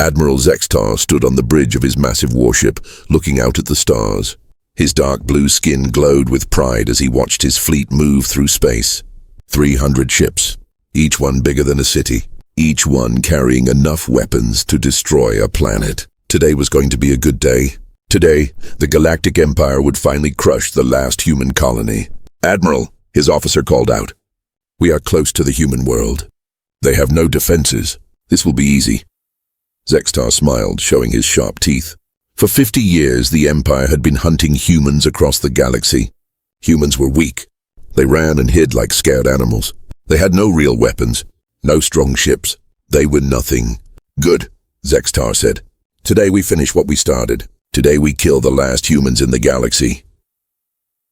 Admiral Zextar stood on the bridge of his massive warship, looking out at the stars. His dark blue skin glowed with pride as he watched his fleet move through space. 300 ships, each one bigger than a city, each one carrying enough weapons to destroy a planet. Today was going to be a good day. Today, the Galactic Empire would finally crush the last human colony. "Admiral," his officer called out. "We are close to the human world. They have no defenses. This will be easy." Zextar smiled, showing his sharp teeth. For 50 years, the Empire had been hunting humans across the galaxy. Humans were weak. They ran and hid like scared animals. They had no real weapons, no strong ships. They were nothing. "Good," Zextar said. "Today we finish what we started. Today we kill the last humans in the galaxy."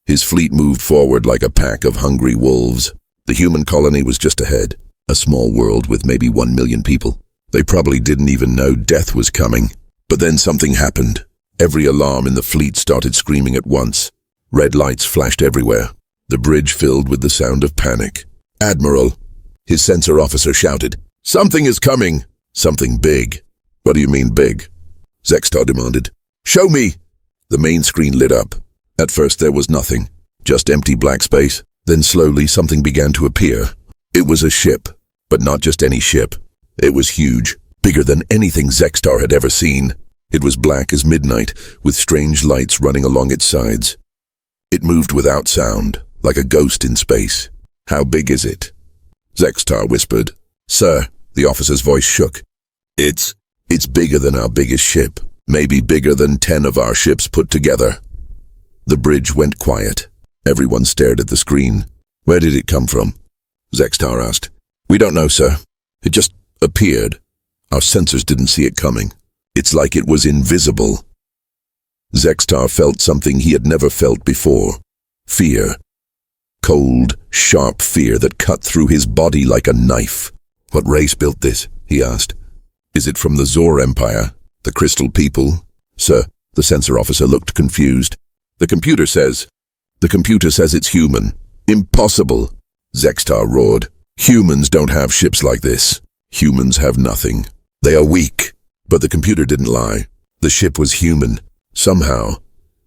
His fleet moved forward like a pack of hungry wolves. The human colony was just ahead, a small world with maybe 1 million people. They probably didn't even know death was coming. But then something happened. Every alarm in the fleet started screaming at once. Red lights flashed everywhere. The bridge filled with the sound of panic. "Admiral," his sensor officer shouted. "Something is coming. Something big." "What do you mean big?" Zextar demanded. "Show me." The main screen lit up. At first there was nothing, just empty black space. Then slowly something began to appear. It was a ship, but not just any ship. It was huge. Bigger than anything Zextar had ever seen. It was black as midnight, with strange lights running along its sides. It moved without sound, like a ghost in space. "How big is it?" Zextar whispered. "Sir," the officer's voice shook. It's bigger than our biggest ship. Maybe bigger than 10 of our ships put together." The bridge went quiet. Everyone stared at the screen. "Where did it come from?" Zextar asked. "We don't know, sir. It just appeared. Our sensors didn't see it coming. It's like it was invisible." Zextar felt something he had never felt before. Fear. Cold, sharp fear that cut through his body like a knife. "What race built this?" he asked. "Is it from the Zor Empire? The Crystal People?" "Sir," the sensor officer looked confused. The computer says it's human." "Impossible," Zextar roared. "Humans don't have ships like this. Humans have nothing. They are weak." But the computer didn't lie. The ship was human. Somehow,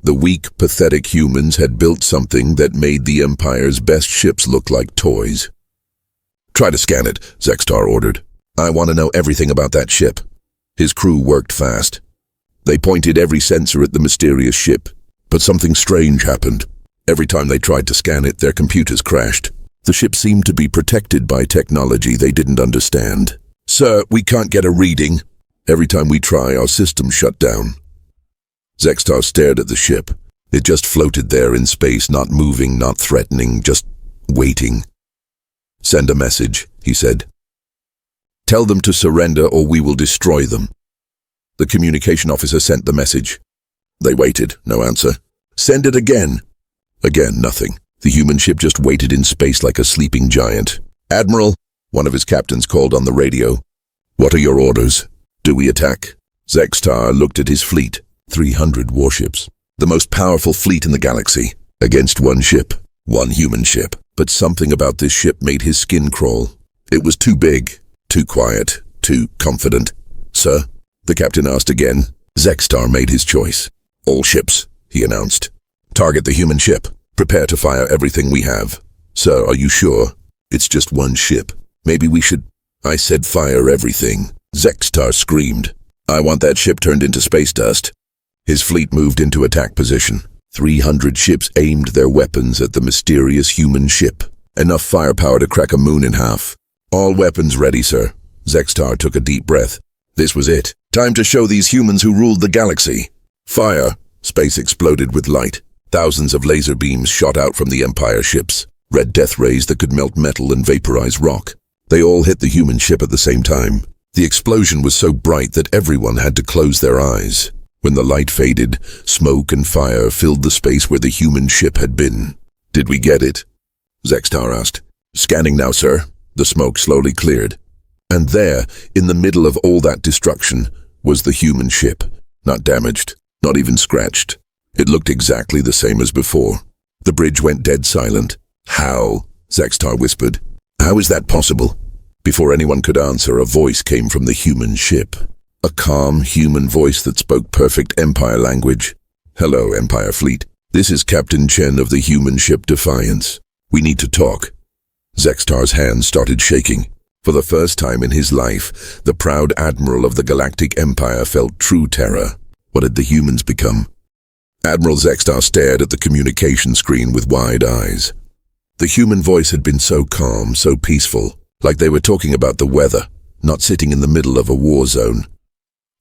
the weak, pathetic humans had built something that made the Empire's best ships look like toys. "Try to scan it," Zextar ordered. "I want to know everything about that ship." His crew worked fast. They pointed every sensor at the mysterious ship. But something strange happened. Every time they tried to scan it, their computers crashed. The ship seemed to be protected by technology they didn't understand. "Sir, we can't get a reading. Every time we try, our systems shut down." Zextar stared at the ship. It just floated there in space, not moving, not threatening, just waiting. "Send a message," he said. "Tell them to surrender or we will destroy them." The communication officer sent the message. They waited, no answer. "Send it again." Again, nothing. The human ship just waited in space like a sleeping giant. "Admiral," one of his captains called on the radio. "What are your orders? Do we attack?" Zextar looked at his fleet. 300 warships. The most powerful fleet in the galaxy. Against one ship. One human ship. But something about this ship made his skin crawl. It was too big. Too quiet. Too confident. "Sir?" the captain asked again. Zextar made his choice. "All ships," he announced. "Target the human ship. Prepare to fire everything we have." "Sir, are you sure? It's just one ship. Maybe we should—" "I said fire everything," Zextar screamed. "I want that ship turned into space dust." His fleet moved into attack position. 300 ships aimed their weapons at the mysterious human ship. Enough firepower to crack a moon in half. "All weapons ready, sir." Zextar took a deep breath. This was it. Time to show these humans who ruled the galaxy. Fire! Space exploded with light. Thousands of laser beams shot out from the Empire ships. Red death rays that could melt metal and vaporize rock. They all hit the human ship at the same time. The explosion was so bright that everyone had to close their eyes. When the light faded, smoke and fire filled the space where the human ship had been. "Did we get it?" Zextar asked. "Scanning now, sir." The smoke slowly cleared. And there, in the middle of all that destruction, was the human ship. Not damaged, not even scratched. It looked exactly the same as before. The bridge went dead silent. "How?" Zextar whispered. "How is that possible?" Before anyone could answer, a voice came from the human ship. A calm, human voice that spoke perfect Empire language. "Hello, Empire Fleet. This is Captain Chen of the human ship Defiance. We need to talk." Zextar's hands started shaking. For the first time in his life, the proud admiral of the Galactic Empire felt true terror. What had the humans become? Admiral Zextar stared at the communication screen with wide eyes. The human voice had been so calm, so peaceful, like they were talking about the weather, not sitting in the middle of a war zone.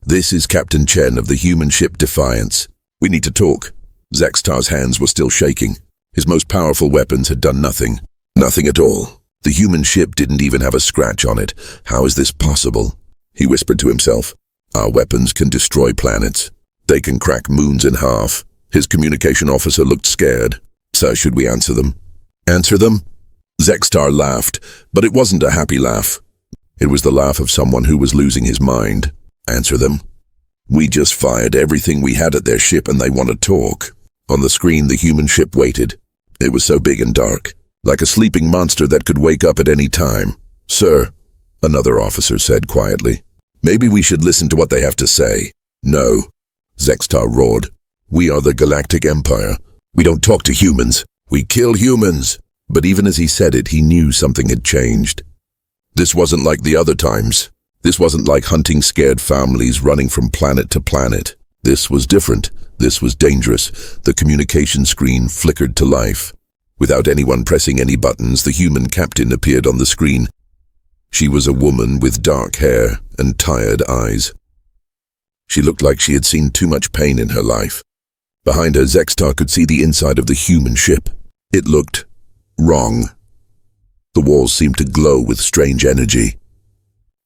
"This is Captain Chen of the human ship Defiance. We need to talk." Zextar's hands were still shaking. His most powerful weapons had done nothing. Nothing at all. The human ship didn't even have a scratch on it. How is this possible? He whispered to himself. "Our weapons can destroy planets. They can crack moons in half." His communication officer looked scared. "Sir, should we answer them?" "Answer them?" Zextar laughed, but it wasn't a happy laugh. It was the laugh of someone who was losing his mind. "Answer them? We just fired everything we had at their ship and they want to talk." On the screen, the human ship waited. It was so big and dark, like a sleeping monster that could wake up at any time. "Sir," another officer said quietly, "maybe we should listen to what they have to say." "No," Zextar roared. "We are the Galactic Empire. We don't talk to humans. We kill humans." But even as he said it, he knew something had changed. This wasn't like the other times. This wasn't like hunting scared families running from planet to planet. This was different. This was dangerous. The communication screen flickered to life. Without anyone pressing any buttons, the human captain appeared on the screen. She was a woman with dark hair and tired eyes. She looked like she had seen too much pain in her life. Behind her, Zextar could see the inside of the human ship. It looked wrong. The walls seemed to glow with strange energy.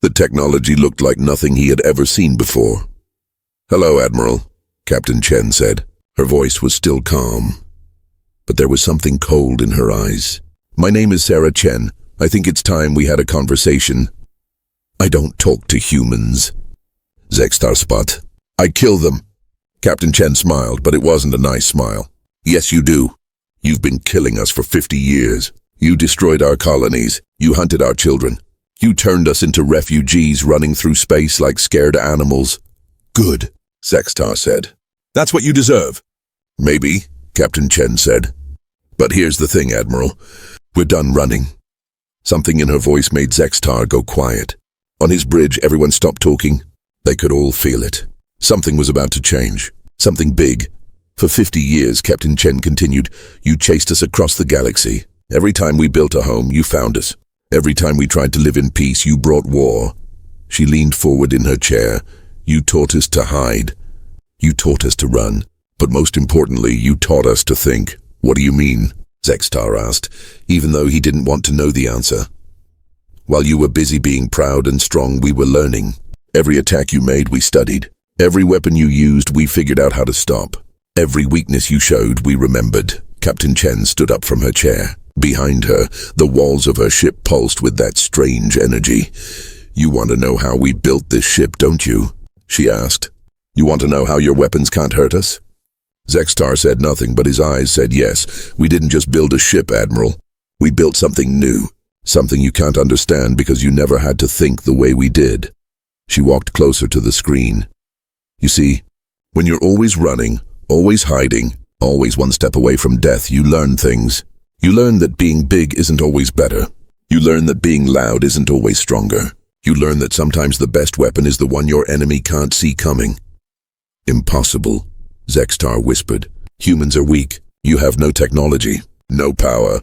The technology looked like nothing he had ever seen before. "Hello, Admiral," Captain Chen said. Her voice was still calm, but there was something cold in her eyes. "My name is Sarah Chen. I think it's time we had a conversation." "I don't talk to humans." Zextar spat. "I kill them." Captain Chen smiled, but it wasn't a nice smile. "Yes, you do. You've been killing us for 50 years. You destroyed our colonies. You hunted our children. You turned us into refugees running through space like scared animals." "Good," Zextar said. "That's what you deserve." "Maybe," Captain Chen said. "But here's the thing, Admiral. We're done running." Something in her voice made Zextar go quiet. On his bridge, everyone stopped talking. They could all feel it. Something was about to change. Something big. "For 50 years, Captain Chen continued, you chased us across the galaxy. Every time we built a home, you found us. Every time we tried to live in peace, you brought war." She leaned forward in her chair. "You taught us to hide. You taught us to run. But most importantly, you taught us to think." "What do you mean?" Zextar asked, even though he didn't want to know the answer. "While you were busy being proud and strong, we were learning. Every attack you made, we studied. Every weapon you used, we figured out how to stop. Every weakness you showed, we remembered." Captain Chen stood up from her chair. Behind her, the walls of her ship pulsed with that strange energy. "You want to know how we built this ship, don't you?" she asked. "You want to know how your weapons can't hurt us?" Zextar said nothing, but his eyes said yes. "We didn't just build a ship, Admiral. We built something new. Something you can't understand because you never had to think the way we did." She walked closer to the screen. "You see, when you're always running, always hiding, always one step away from death, you learn things. You learn that being big isn't always better. You learn that being loud isn't always stronger. You learn that sometimes the best weapon is the one your enemy can't see coming." "Impossible," Zextar whispered. "Humans are weak. You have no technology, no power."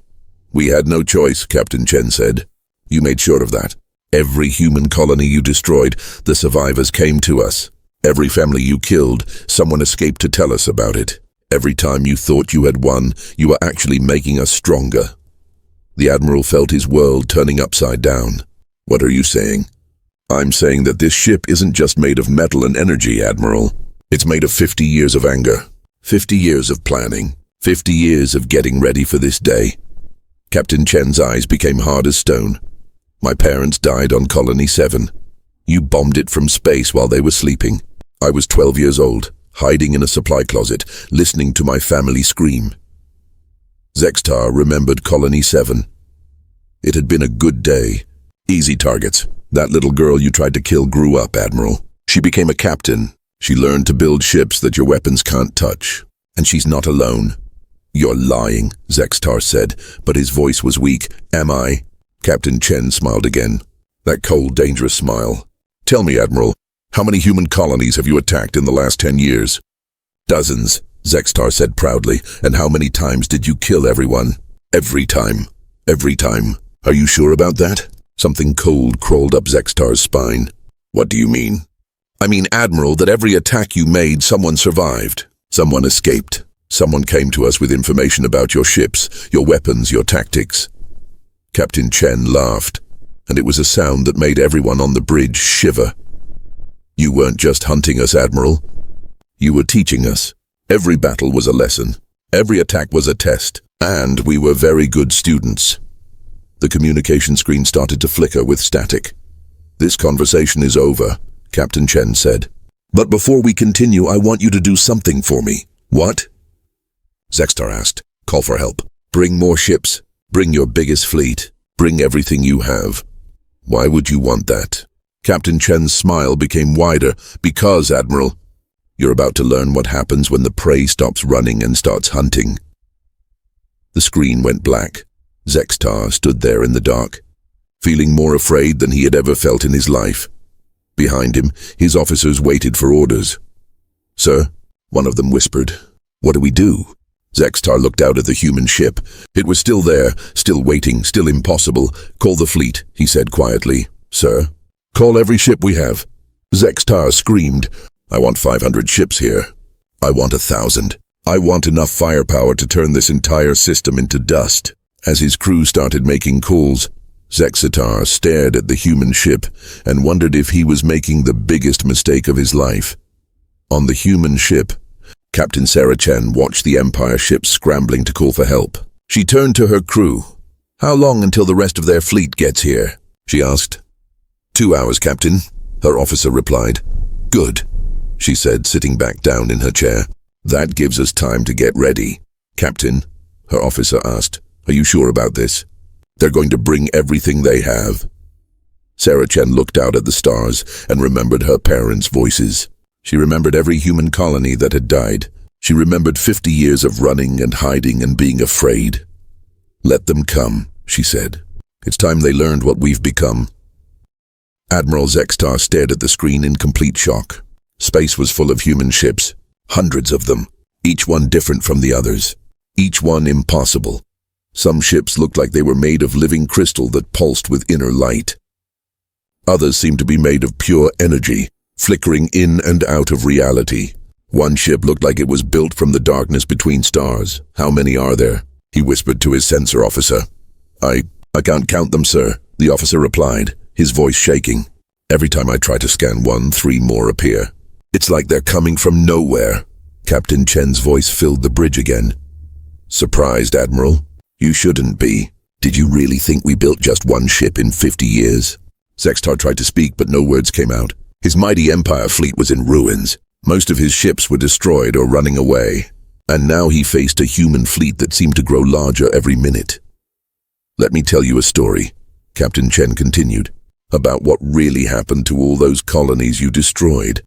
"We had no choice," Captain Chen said. "You made sure of that. Every human colony you destroyed, the survivors came to us. Every family you killed, someone escaped to tell us about it. Every time you thought you had won, you were actually making us stronger." The Admiral felt his world turning upside down. "What are you saying?" "I'm saying that this ship isn't just made of metal and energy, Admiral. It's made of 50 years of anger, 50 years of planning, 50 years of getting ready for this day." Captain Chen's eyes became hard as stone. "My parents died on Colony 7. You bombed it from space while they were sleeping. I was 12 years old, hiding in a supply closet, listening to my family scream." Zextar remembered Colony 7. It had been a good day. "Easy targets. That little girl you tried to kill grew up, Admiral. She became a captain. She learned to build ships that your weapons can't touch. And she's not alone. You're lying, Zextar said, but his voice was weak. Am I? Captain Chen smiled again. That cold, dangerous smile. Tell me, Admiral, how many human colonies have you attacked in the last 10 years? Dozens, Zextar said proudly. And how many times did you kill everyone? Every time. Every time. Are you sure about that? Something cold crawled up Zextar's spine. What do you mean? I mean, Admiral, that every attack you made, someone survived. Someone escaped. Someone came to us with information about your ships, your weapons, your tactics. Captain Chen laughed, and it was a sound that made everyone on the bridge shiver. You weren't just hunting us, Admiral. You were teaching us. Every battle was a lesson. Every attack was a test. And we were very good students. The communication screen started to flicker with static. This conversation is over, Captain Chen said. But before we continue, I want you to do something for me. What? Zextar asked. Call for help. Bring more ships. Bring your biggest fleet. Bring everything you have. Why would you want that? Captain Chen's smile became wider. Because, Admiral, you're about to learn what happens when the prey stops running and starts hunting. The screen went black. Zextar stood there in the dark, feeling more afraid than he had ever felt in his life. Behind him, his officers waited for orders. Sir, one of them whispered. What do we do? Zextar looked out at the human ship. It was still there, still waiting, still impossible. Call the fleet, he said quietly. Sir, call every ship we have. Zextar screamed. I want 500 ships here. I want 1,000. I want enough firepower to turn this entire system into dust. As his crew started making calls, Zextar stared at the human ship and wondered if he was making the biggest mistake of his life. On the human ship, Captain Sarah Chen watched the Empire ships scrambling to call for help. She turned to her crew. How long until the rest of their fleet gets here? She asked. 2 hours, Captain, her officer replied. Good, she said, sitting back down in her chair. That gives us time to get ready. Captain, her officer asked, are you sure about this? They're going to bring everything they have. Sarah Chen looked out at the stars and remembered her parents' voices. She remembered every human colony that had died. She remembered 50 years of running and hiding and being afraid. Let them come, she said. It's time they learned what we've become. Admiral Zextar stared at the screen in complete shock. Space was full of human ships, hundreds of them, each one different from the others, each one impossible. Some ships looked like they were made of living crystal that pulsed with inner light. Others seemed to be made of pure energy, flickering in and out of reality. One ship looked like it was built from the darkness between stars. How many are there? He whispered to his sensor officer. I can't count them, sir, the officer replied, his voice shaking. Every time I try to scan one, 3 more appear. It's like they're coming from nowhere. Captain Chen's voice filled the bridge again. Surprised, Admiral? You shouldn't be. Did you really think we built just one ship in 50 years? Zextar tried to speak, but no words came out. His mighty Empire fleet was in ruins. Most of his ships were destroyed or running away. And now he faced a human fleet that seemed to grow larger every minute. Let me tell you a story, Captain Chen continued, about what really happened to all those colonies you destroyed.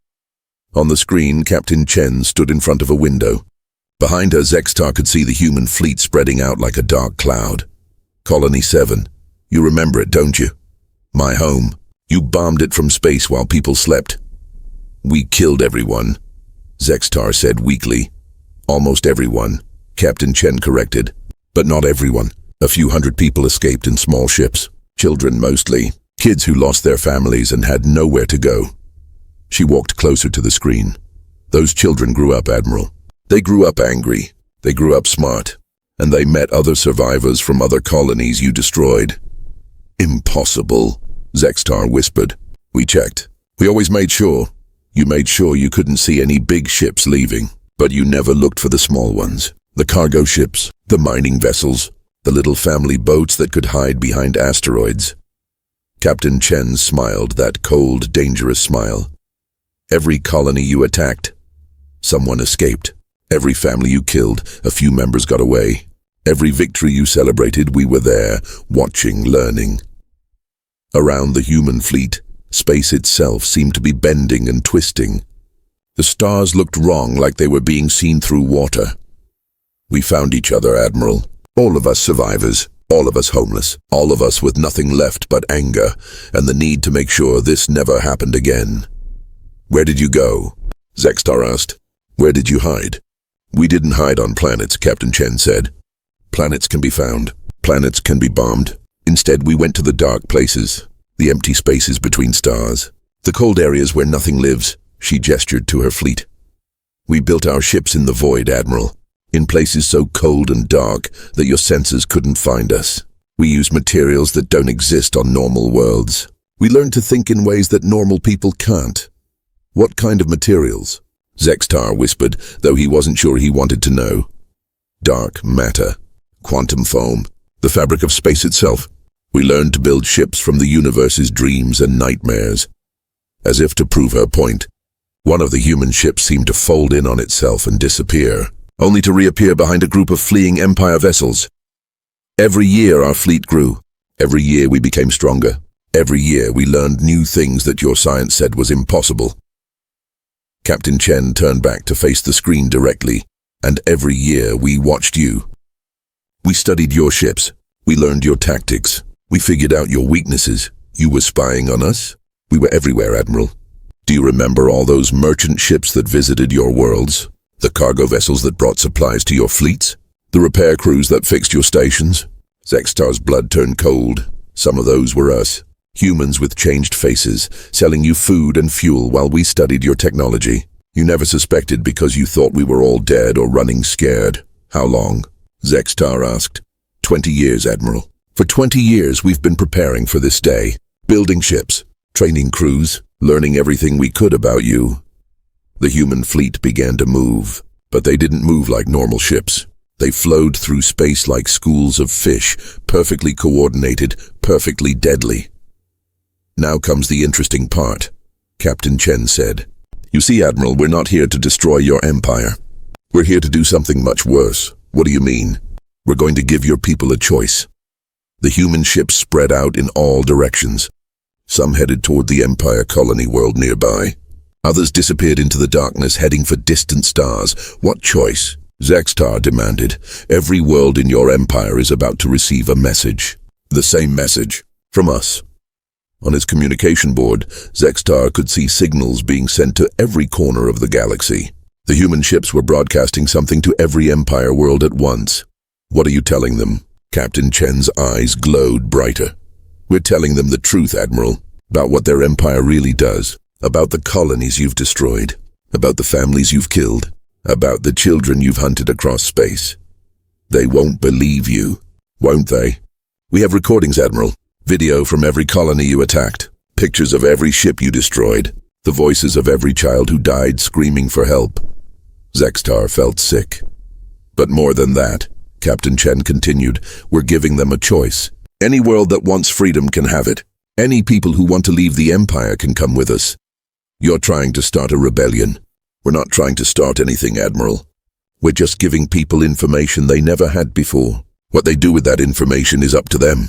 On the screen, Captain Chen stood in front of a window. Behind her, Zextar could see the human fleet spreading out like a dark cloud. Colony 7. You remember it, don't you? My home. You bombed it from space while people slept. We killed everyone, Zextar said weakly. Almost everyone, Captain Chen corrected. But not everyone. A few hundred people escaped in small ships. Children mostly. Kids who lost their families and had nowhere to go. She walked closer to the screen. Those children grew up, Admiral. They grew up angry. They grew up smart. And they met other survivors from other colonies you destroyed. Impossible, Zextar whispered. We checked. We always made sure. You made sure you couldn't see any big ships leaving. But you never looked for the small ones. The cargo ships, the mining vessels, the little family boats that could hide behind asteroids. Captain Chen smiled, that cold, dangerous smile. Every colony you attacked, someone escaped. Every family you killed, a few members got away. Every victory you celebrated, we were there, watching, learning. Around the human fleet, Space itself seemed to be bending and twisting. The stars looked wrong, like they were being seen through water. We found each other, Admiral. All of us survivors, all of us homeless, all of us with nothing left but anger and the need to make sure this never happened again. Where did you go? Zextar asked. Where did you hide? We didn't hide on planets, Captain Chen said. Planets can be found. Planets can be bombed. Instead, we went to the dark places, the empty spaces between stars, the cold areas where nothing lives. She gestured to her fleet. We built our ships in the void, Admiral, in places so cold and dark that your senses couldn't find us. We used materials that don't exist on normal worlds. We learned to think in ways that normal people can't. What kind of materials? Zextar whispered, though he wasn't sure he wanted to know. Dark matter, quantum foam, the fabric of space itself. We learned to build ships from the universe's dreams and nightmares. As if to prove her point, one of the human ships seemed to fold in on itself and disappear, only to reappear behind a group of fleeing Empire vessels. Every year our fleet grew. Every year we became stronger. Every year we learned new things that your science said was impossible. Captain Chen turned back to face the screen directly, and every year we watched you. We studied your ships. We learned your tactics. We figured out your weaknesses. You were spying on us? We were everywhere, Admiral. Do you remember all those merchant ships that visited your worlds? The cargo vessels that brought supplies to your fleets? The repair crews that fixed your stations? Zextar's blood turned cold. Some of those were us. Humans with changed faces, selling you food and fuel while we studied your technology. You never suspected because you thought we were all dead or running scared. How long? Zextar asked. 20 years, Admiral. For 20 years we've been preparing for this day. Building ships, training crews, learning everything we could about you. The human fleet began to move, but they didn't move like normal ships. They flowed through space like schools of fish, perfectly coordinated, perfectly deadly. Now comes the interesting part, Captain Chen said. You see, Admiral, we're not here to destroy your empire. We're here to do something much worse. What do you mean? We're going to give your people a choice. The human ships spread out in all directions. Some headed toward the Empire colony world nearby. Others disappeared into the darkness, heading for distant stars. What choice? Zextar demanded. Every world in your empire is about to receive a message. The same message. From us. On his communication board, Zextar could see signals being sent to every corner of the galaxy. The human ships were broadcasting something to every Empire world at once. What are you telling them? Captain Chen's eyes glowed brighter. We're telling them the truth, Admiral, about what their empire really does, about the colonies you've destroyed, about the families you've killed, about the children you've hunted across space. They won't believe you, won't they? We have recordings, Admiral. Video from every colony you attacked, pictures of every ship you destroyed, the voices of every child who died screaming for help. Zextar felt sick. But more than that, Captain Chen continued, we're giving them a choice. Any world that wants freedom can have it. Any people who want to leave the Empire can come with us. You're trying to start a rebellion. We're not trying to start anything, Admiral. We're just giving people information they never had before. What they do with that information is up to them.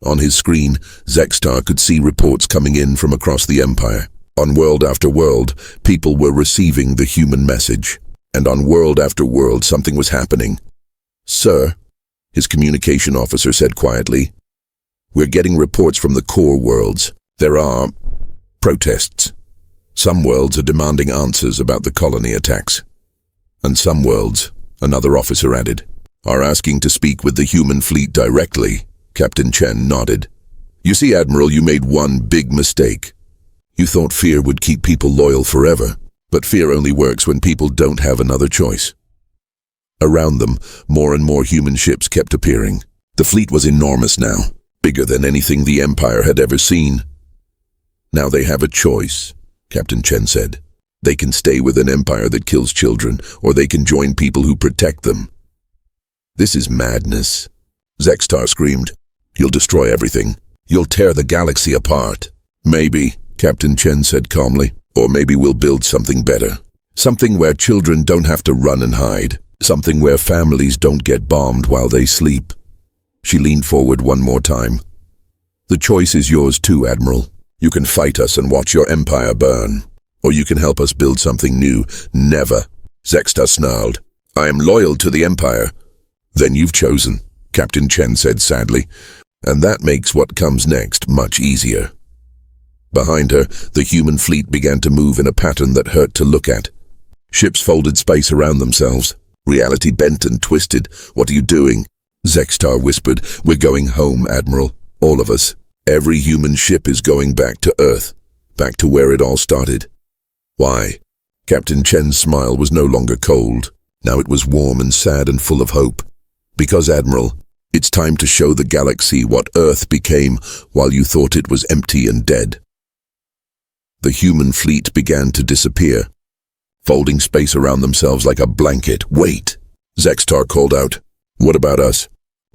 On his screen, Zextar could see reports coming in from across the Empire. On world after world, people were receiving the human message. And on world after world, something was happening. Sir, his communication officer said quietly, we're getting reports from the core worlds. There are protests. Some worlds are demanding answers about the colony attacks. And some worlds, another officer added, are asking to speak with the human fleet directly. Captain Chen nodded. You see, Admiral, you made one big mistake. You thought fear would keep people loyal forever, but fear only works when people don't have another choice. Around them, more and more human ships kept appearing. The fleet was enormous now, bigger than anything the Empire had ever seen. Now they have a choice, Captain Chen said. They can stay with an empire that kills children, or they can join people who protect them. This is madness. Zextar screamed. You'll destroy everything. You'll tear the galaxy apart. Maybe, Captain Chen said calmly, or maybe we'll build something better. Something where children don't have to run and hide. Something where families don't get bombed while they sleep. She leaned forward one more time. The choice is yours too, Admiral. You can fight us and watch your empire burn. Or you can help us build something new. Never. Zextar snarled. I am loyal to the Empire. Then you've chosen, Captain Chen said sadly. And that makes what comes next much easier. Behind her, the human fleet began to move in a pattern that hurt to look at. Ships folded space around themselves. Reality bent and twisted. What are you doing? Zextar whispered. We're going home, Admiral. All of us. Every human ship is going back to Earth. Back to where it all started. Why? Captain Chen's smile was no longer cold. Now it was warm and sad and full of hope. Because, Admiral, it's time to show the galaxy what Earth became while you thought it was empty and dead. The human fleet began to disappear, folding space around themselves like a blanket. Wait! Zextar called out. What about us?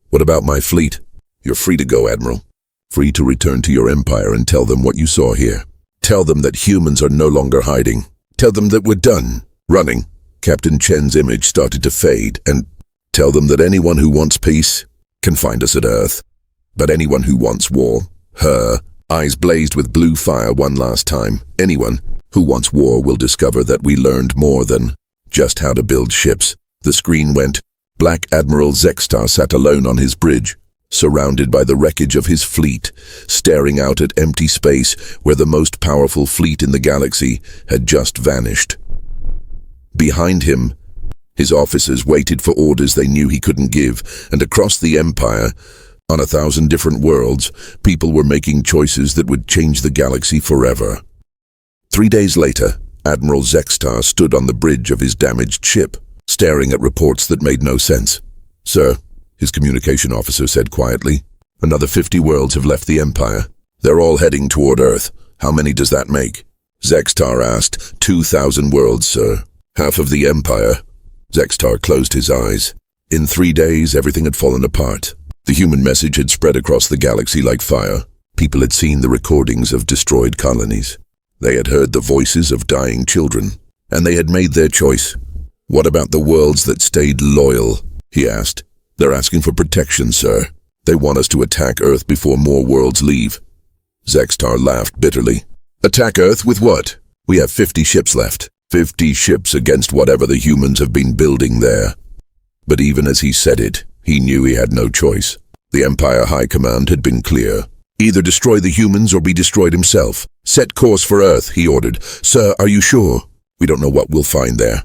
What about my fleet? You're free to go, Admiral. Free to return to your empire and tell them what you saw here. Tell them that humans are no longer hiding. Tell them that we're done running. Captain Chen's image started to fade, and tell them that anyone who wants peace can find us at Earth. But anyone who wants war, her eyes blazed with blue fire one last time. Anyone who wants war will discover that we learned more than just how to build ships. The screen went. Black Admiral Zextar sat alone on his bridge, surrounded by the wreckage of his fleet, staring out at empty space where the most powerful fleet in the galaxy had just vanished. Behind him, his officers waited for orders they knew he couldn't give, and across the Empire, on 1,000 different worlds, people were making choices that would change the galaxy forever. 3 days later, Admiral Zextar stood on the bridge of his damaged ship, staring at reports that made no sense. Sir, his communication officer said quietly, another 50 worlds have left the Empire. They're all heading toward Earth. How many does that make? Zextar asked. 2,000 worlds, sir. Half of the Empire. Zextar closed his eyes. In 3 days, everything had fallen apart. The human message had spread across the galaxy like fire. People had seen the recordings of destroyed colonies. They had heard the voices of dying children, and they had made their choice. What about the worlds that stayed loyal? He asked. They're asking for protection, sir. They want us to attack Earth before more worlds leave. Zextar laughed bitterly. Attack Earth with what? We have 50 ships left. 50 ships against whatever the humans have been building there. But even as he said it, he knew he had no choice. The Empire High Command had been clear. Either destroy the humans or be destroyed himself. Set course for Earth, he ordered. Sir, are you sure? We don't know what we'll find there.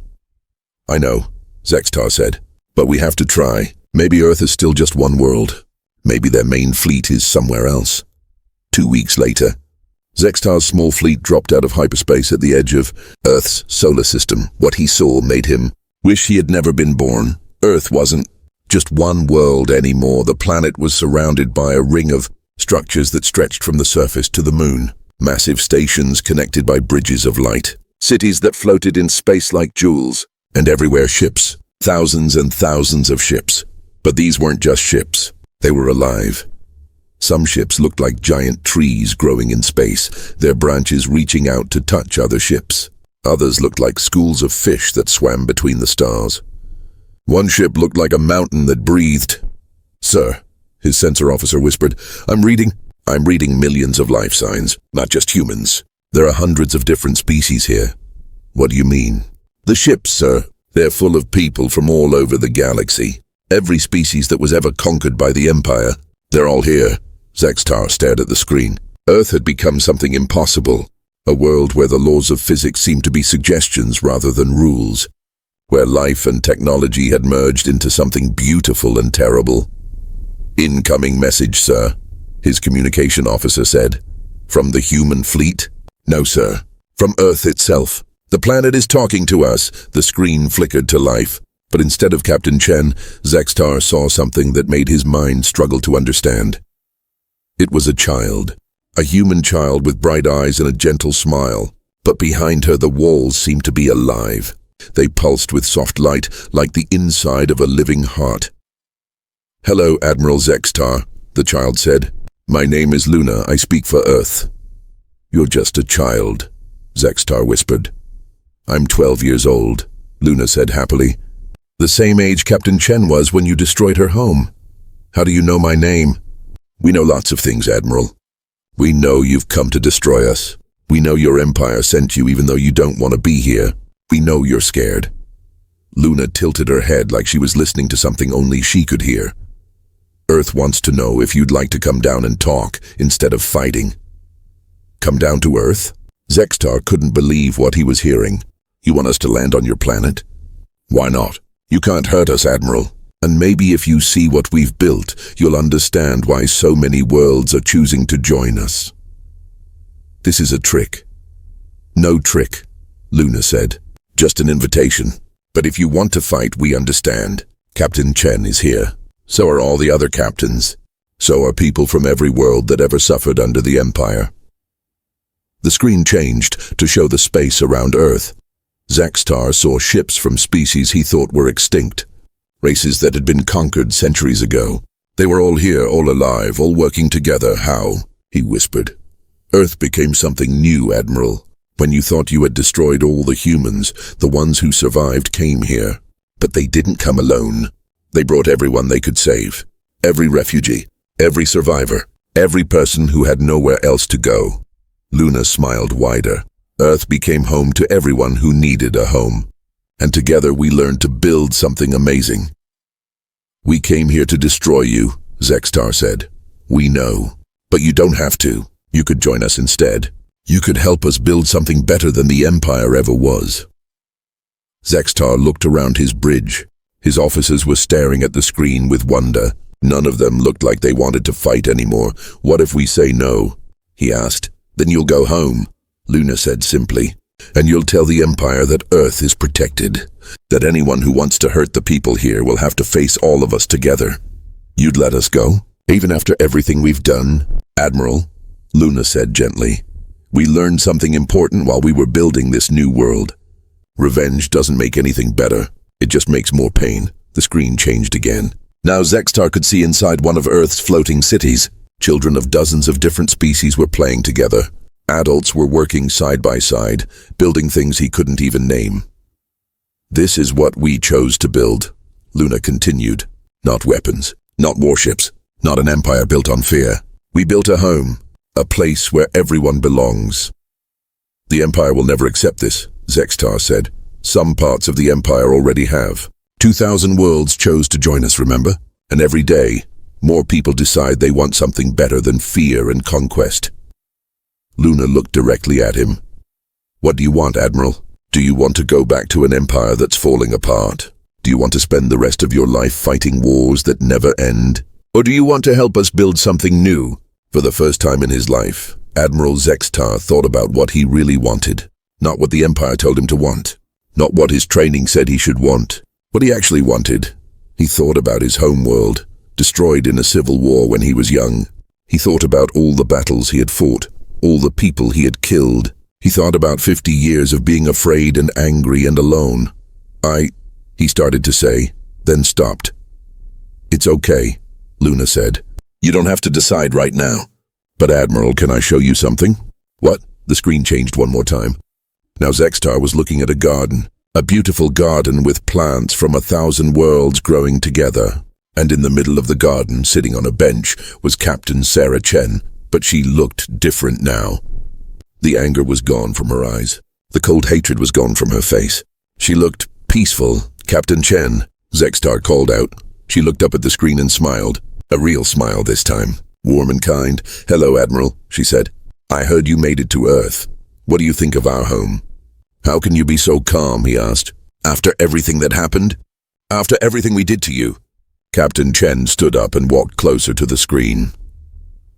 I know, Zextar said. But we have to try. Maybe Earth is still just one world. Maybe their main fleet is somewhere else. 2 weeks later, Zextar's small fleet dropped out of hyperspace at the edge of Earth's solar system. What he saw made him wish he had never been born. Earth wasn't just one world anymore. The planet was surrounded by a ring of structures that stretched from the surface to the moon. Massive stations connected by bridges of light. Cities that floated in space like jewels. And everywhere ships. Thousands and thousands of ships. But these weren't just ships. They were alive. Some ships looked like giant trees growing in space, their branches reaching out to touch other ships. Others looked like schools of fish that swam between the stars. One ship looked like a mountain that breathed. Sir, his sensor officer whispered, I'm reading millions of life signs, not just humans. There are hundreds of different species here. What do you mean? The ships, sir. They're full of people from all over the galaxy. Every species that was ever conquered by the Empire. They're all here. Zextar stared at the screen. Earth had become something impossible. A world where the laws of physics seemed to be suggestions rather than rules. Where life and technology had merged into something beautiful and terrible. Incoming message, sir, his communication officer said. From the human fleet? No, sir. From Earth itself. The planet is talking to us. The screen flickered to life. But instead of Captain Chen, Zextar saw something that made his mind struggle to understand. It was a child. A human child with bright eyes and a gentle smile. But behind her the walls seemed to be alive. They pulsed with soft light, like the inside of a living heart. Hello, Admiral Zextar, the child said. My name is Luna. I speak for Earth. You're just a child, Zextar whispered. I'm 12 years old, Luna said happily. The same age Captain Chen was when you destroyed her home. How do you know my name? We know lots of things, Admiral. We know you've come to destroy us. We know your empire sent you even though you don't want to be here. We know you're scared. Luna tilted her head like she was listening to something only she could hear. Earth wants to know if you'd like to come down and talk instead of fighting. Come down to Earth? Zextar couldn't believe what he was hearing. You want us to land on your planet? Why not? You can't hurt us, Admiral. And maybe if you see what we've built, you'll understand why so many worlds are choosing to join us. This is a trick. No trick, Luna said. Just an invitation. But if you want to fight, we understand. Captain Chen is here. So are all the other captains. So are people from every world that ever suffered under the Empire. The screen changed to show the space around Earth. Zextar saw ships from species he thought were extinct. Races that had been conquered centuries ago. They were all here, all alive, all working together. How? He whispered. Earth became something new, Admiral. When you thought you had destroyed all the humans, the ones who survived came here. But they didn't come alone. They brought everyone they could save. Every refugee, every survivor, every person who had nowhere else to go. Luna smiled wider. Earth became home to everyone who needed a home. And together we learned to build something amazing. We came here to destroy you, Zextar said. We know. But you don't have to. You could join us instead. You could help us build something better than the Empire ever was. Zextar looked around his bridge. His officers were staring at the screen with wonder. None of them looked like they wanted to fight anymore. What if we say no? He asked. Then you'll go home, Luna said simply. And you'll tell the Empire that Earth is protected. That anyone who wants to hurt the people here will have to face all of us together. You'd let us go? Even after everything we've done? Admiral, Luna said gently. We learned something important while we were building this new world. Revenge doesn't make anything better. It just makes more pain. The screen changed again. Now Zextar could see inside one of Earth's floating cities. Children of dozens of different species were playing together. Adults were working side by side, building things he couldn't even name. This is what we chose to build, Luna continued. Not weapons, not warships, not an empire built on fear. We built a home, a place where everyone belongs. The Empire will never accept this, Zextar said. Some parts of the Empire already have. 2,000 worlds chose to join us, remember? And every day, more people decide they want something better than fear and conquest. Luna looked directly at him. What do you want, Admiral? Do you want to go back to an empire that's falling apart? Do you want to spend the rest of your life fighting wars that never end? Or do you want to help us build something new? For the first time in his life, Admiral Zextar thought about what he really wanted. Not what the Empire told him to want. Not what his training said he should want. What he actually wanted. He thought about his home world, destroyed in a civil war when he was young. He thought about all the battles he had fought, all the people he had killed. He thought about 50 years of being afraid and angry and alone. He started to say, then stopped. It's okay, Luna said. You don't have to decide right now. But Admiral, can I show you something? What? The screen changed one more time. Now Zextar was looking at a garden. A beautiful garden with plants from 1,000 worlds growing together. And in the middle of the garden, sitting on a bench, was Captain Sarah Chen. But she looked different now. The anger was gone from her eyes. The cold hatred was gone from her face. She looked peaceful. Captain Chen, Zextar called out. She looked up at the screen and smiled. A real smile this time. Warm and kind. Hello, Admiral, she said. I heard you made it to Earth. What do you think of our home? How can you be so calm, he asked. After everything that happened? After everything we did to you? Captain Chen stood up and walked closer to the screen.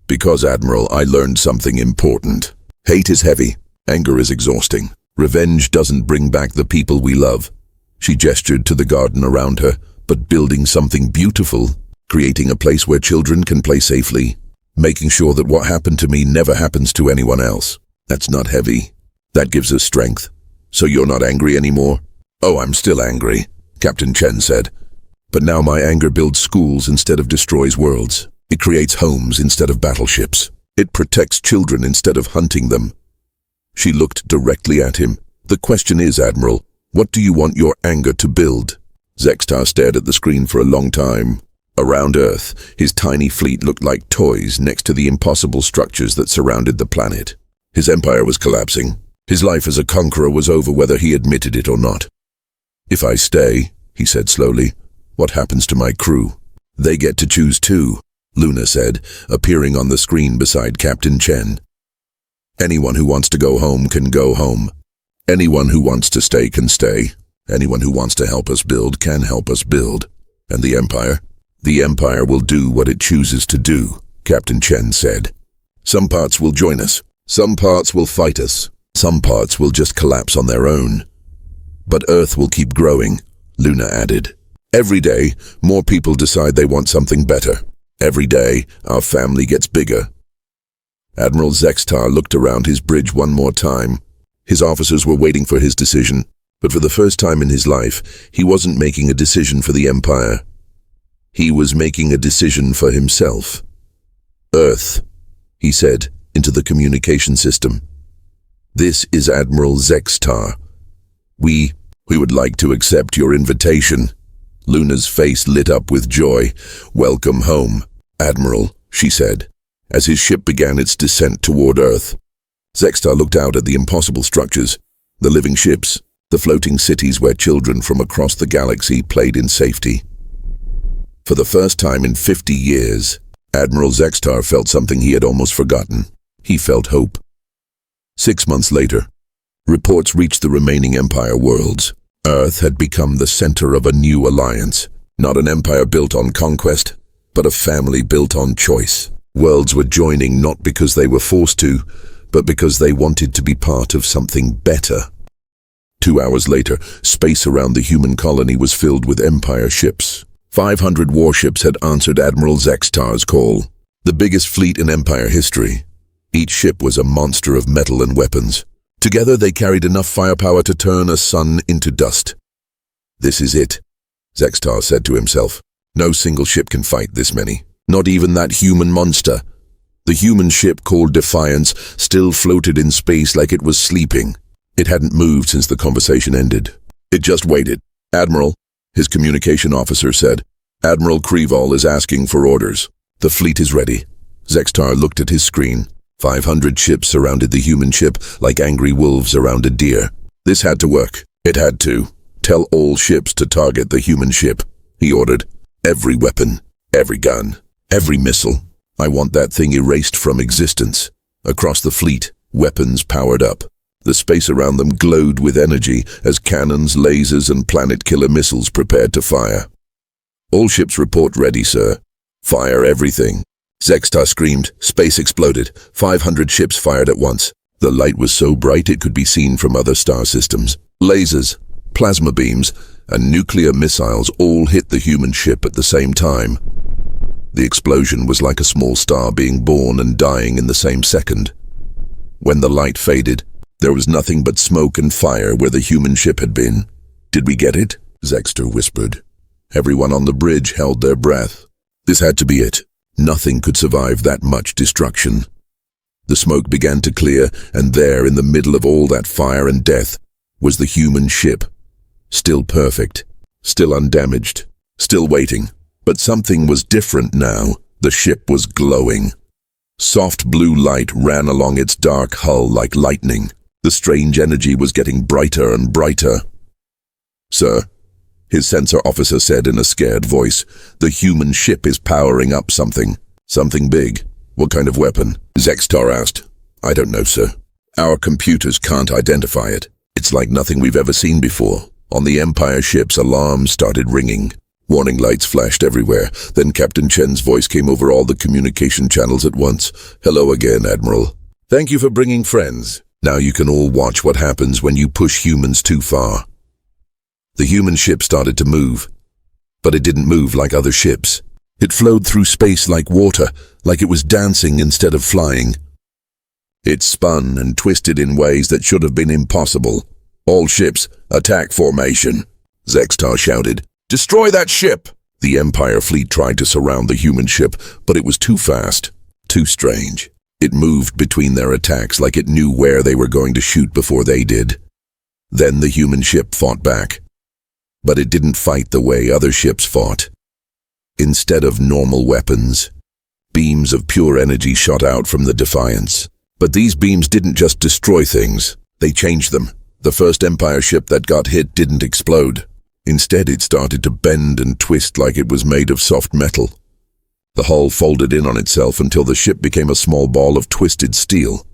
Because, Admiral, I learned something important. Hate is heavy. Anger is exhausting. Revenge doesn't bring back the people we love. She gestured to the garden around her, but building something beautiful, creating a place where children can play safely, making sure that what happened to me never happens to anyone else. That's not heavy. That gives us strength. So you're not angry anymore? Oh, I'm still angry, Captain Chen said. But now my anger builds schools instead of destroys worlds. It creates homes instead of battleships. It protects children instead of hunting them. She looked directly at him. The question is, Admiral, what do you want your anger to build? Zextar stared at the screen for a long time. Around Earth, his tiny fleet looked like toys next to the impossible structures that surrounded the planet. His empire was collapsing. His life as a conqueror was over whether he admitted it or not. "If I stay," he said slowly, "what happens to my crew?" "They get to choose too," Luna said, appearing on the screen beside Captain Chen. "Anyone who wants to go home can go home. Anyone who wants to stay can stay. Anyone who wants to help us build can help us build. And the Empire? The Empire will do what it chooses to do," Captain Chen said. "Some parts will join us. Some parts will fight us. Some parts will just collapse on their own. But Earth will keep growing," Luna added. "Every day, more people decide they want something better. Every day, our family gets bigger." Admiral Zextar looked around his bridge one more time. His officers were waiting for his decision, but for the first time in his life, he wasn't making a decision for the Empire. He was making a decision for himself. "Earth," he said into the communication system. "This is Admiral Zextar. We would like to accept your invitation." Luna's face lit up with joy. "Welcome home, Admiral," she said, as his ship began its descent toward Earth. Zextar looked out at the impossible structures, the living ships, the floating cities where children from across the galaxy played in safety. For the first time in 50 years, Admiral Zextar felt something he had almost forgotten. He felt hope. 6 months later, reports reached the remaining Empire worlds. Earth had become the center of a new alliance, not an empire built on conquest, but a family built on choice. Worlds were joining not because they were forced to, but because they wanted to be part of something better. 2 hours later, space around the human colony was filled with Empire ships. 500 warships had answered Admiral Zextar's call, the biggest fleet in Empire history. Each ship was a monster of metal and weapons. Together they carried enough firepower to turn a sun into dust. "This is it," Zextar said to himself. "No single ship can fight this many. Not even that human monster." The human ship called Defiance still floated in space like it was sleeping. It hadn't moved since the conversation ended. It just waited. "Admiral," his communication officer said, "Admiral Kreval is asking for orders. The fleet is ready." Zextar looked at his screen. 500 ships surrounded the human ship like angry wolves around a deer. This had to work. It had to. "Tell all ships to target the human ship," he ordered. "Every weapon, every gun, every missile. I want that thing erased from existence." Across the fleet, weapons powered up. The space around them glowed with energy as cannons, lasers, and planet-killer missiles prepared to fire. "All ships report ready, sir." "Fire everything." Zextar screamed. Space exploded. 500 ships fired at once. The light was so bright it could be seen from other star systems. Lasers, plasma beams, and nuclear missiles all hit the human ship at the same time. The explosion was like a small star being born and dying in the same second. When the light faded, there was nothing but smoke and fire where the human ship had been. "Did we get it?" Zextar whispered. Everyone on the bridge held their breath. This had to be it. Nothing could survive that much destruction. The smoke began to clear, and there, in the middle of all that fire and death, was the human ship. Still perfect, still undamaged, still waiting. But something was different now. The ship was glowing. Soft blue light ran along its dark hull like lightning. The strange energy was getting brighter and brighter. "Sir," his sensor officer said in a scared voice, "the human ship is powering up something. Something big. What kind of weapon?" Zextar asked. "I don't know, sir. Our computers can't identify it. It's like nothing we've ever seen before." On the Empire ships, alarms started ringing. Warning lights flashed everywhere. Then Captain Chen's voice came over all the communication channels at once. "Hello again, Admiral. Thank you for bringing friends. Now you can all watch what happens when you push humans too far." The human ship started to move, but it didn't move like other ships. It flowed through space like water, like it was dancing instead of flying. It spun and twisted in ways that should have been impossible. "All ships, attack formation," Zextar shouted. "Destroy that ship!" The Empire fleet tried to surround the human ship, but it was too fast, too strange. It moved between their attacks like it knew where they were going to shoot before they did. Then the human ship fought back. But it didn't fight the way other ships fought. Instead of normal weapons, beams of pure energy shot out from the Defiance. But these beams didn't just destroy things, they changed them. The first Empire ship that got hit didn't explode. Instead, it started to bend and twist like it was made of soft metal. The hull folded in on itself until the ship became a small ball of twisted steel.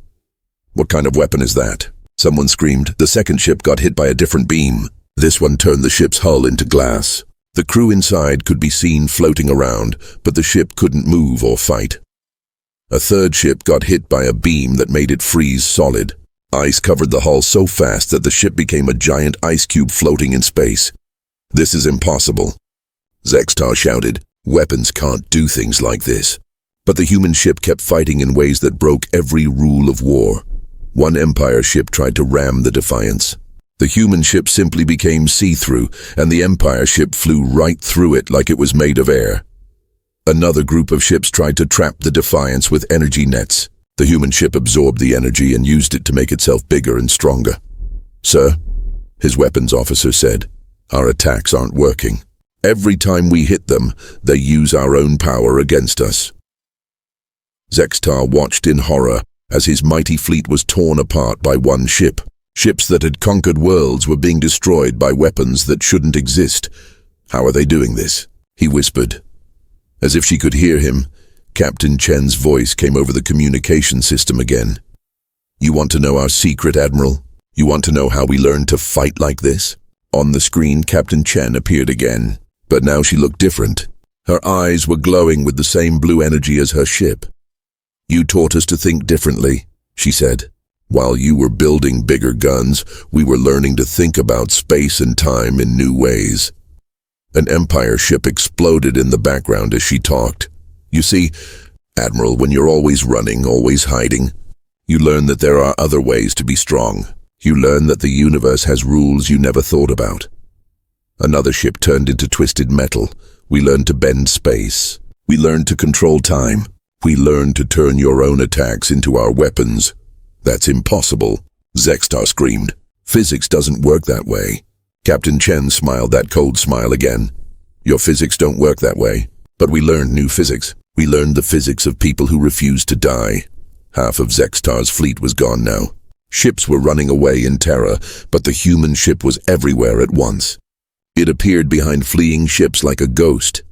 "What kind of weapon is that?" someone screamed. The second ship got hit by a different beam. This one turned the ship's hull into glass. The crew inside could be seen floating around, but the ship couldn't move or fight. A third ship got hit by a beam that made it freeze solid. Ice covered the hull so fast that the ship became a giant ice cube floating in space. "This is impossible," Zextar shouted. "Weapons can't do things like this." But the human ship kept fighting in ways that broke every rule of war. One Empire ship tried to ram the Defiance. The human ship simply became see-through, and the Empire ship flew right through it like it was made of air. Another group of ships tried to trap the Defiance with energy nets. The human ship absorbed the energy and used it to make itself bigger and stronger. "Sir," his weapons officer said, "our attacks aren't working. Every time we hit them, they use our own power against us." Zextar watched in horror as his mighty fleet was torn apart by one ship. Ships that had conquered worlds were being destroyed by weapons that shouldn't exist. "How are they doing this?" he whispered. As if she could hear him, Captain Chen's voice came over the communication system again. "You want to know our secret, Admiral? You want to know how we learned to fight like this?" On the screen, Captain Chen appeared again, but now she looked different. Her eyes were glowing with the same blue energy as her ship. "You taught us to think differently," she said. "While you were building bigger guns, we were learning to think about space and time in new ways." An Empire ship exploded in the background as she talked. "You see, Admiral, when you're always running, always hiding, you learn that there are other ways to be strong. You learn that the universe has rules you never thought about." Another ship turned into twisted metal. "We learned to bend space. We learned to control time. We learned to turn your own attacks into our weapons." "That's impossible," Zextar screamed. "Physics doesn't work that way." Captain Chen smiled that cold smile again. "Your physics don't work that way. But we learned new physics. We learned the physics of people who refused to die." Half of Zextar's fleet was gone now. Ships were running away in terror, but the human ship was everywhere at once. It appeared behind fleeing ships like a ghost.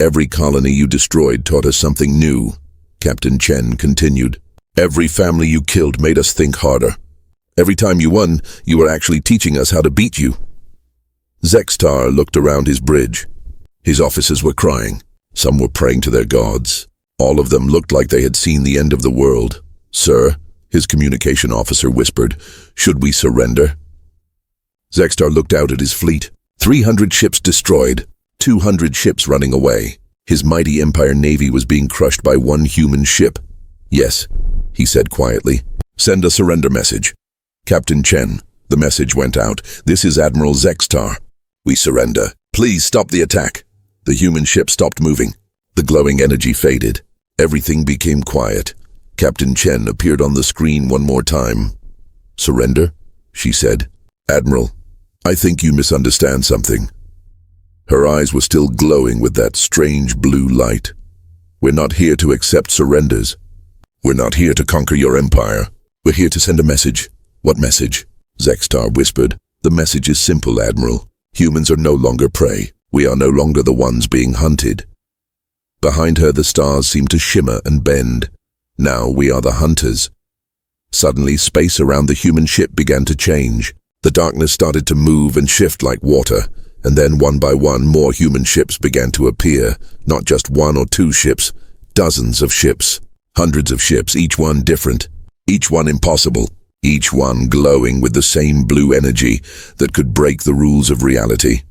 "Every colony you destroyed taught us something new," Captain Chen continued. "Every family you killed made us think harder. Every time you won, you were actually teaching us how to beat you." Zextar looked around his bridge. His officers were crying. Some were praying to their gods. All of them looked like they had seen the end of the world. "Sir," his communication officer whispered, "should we surrender?" Zextar looked out at his fleet. 300 ships destroyed, 200 ships running away. His mighty Empire Navy was being crushed by one human ship. "Yes," he said quietly. "Send a surrender message." "Captain Chen," the message went out. "This is Admiral Zextar. We surrender. Please stop the attack." The human ship stopped moving. The glowing energy faded. Everything became quiet. Captain Chen appeared on the screen one more time. "Surrender?" she said. "Admiral, I think you misunderstand something." Her eyes were still glowing with that strange blue light. "We're not here to accept surrenders. We're not here to conquer your empire. We're here to send a message." "What message?" Zextar whispered. "The message is simple, Admiral. Humans are no longer prey. We are no longer the ones being hunted." Behind her, the stars seemed to shimmer and bend. "Now we are the hunters." Suddenly, space around the human ship began to change. The darkness started to move and shift like water, and then one by one more human ships began to appear. Not just one or two ships, dozens of ships, hundreds of ships, each one different, each one impossible, each one glowing with the same blue energy that could break the rules of reality.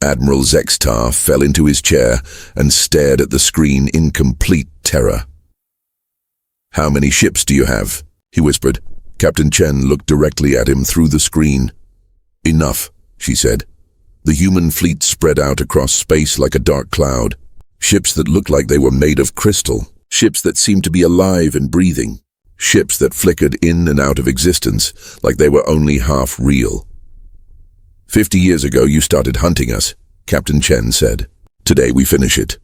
Admiral Zextar fell into his chair and stared at the screen in complete terror. "How many ships do you have?" he whispered. Captain Chen looked directly at him through the screen. "Enough," she said. The human fleet spread out across space like a dark cloud. Ships that looked like they were made of crystal. Ships that seemed to be alive and breathing. Ships that flickered in and out of existence like they were only half real. 50 years ago you started hunting us," Captain Chen said. Today we finish it.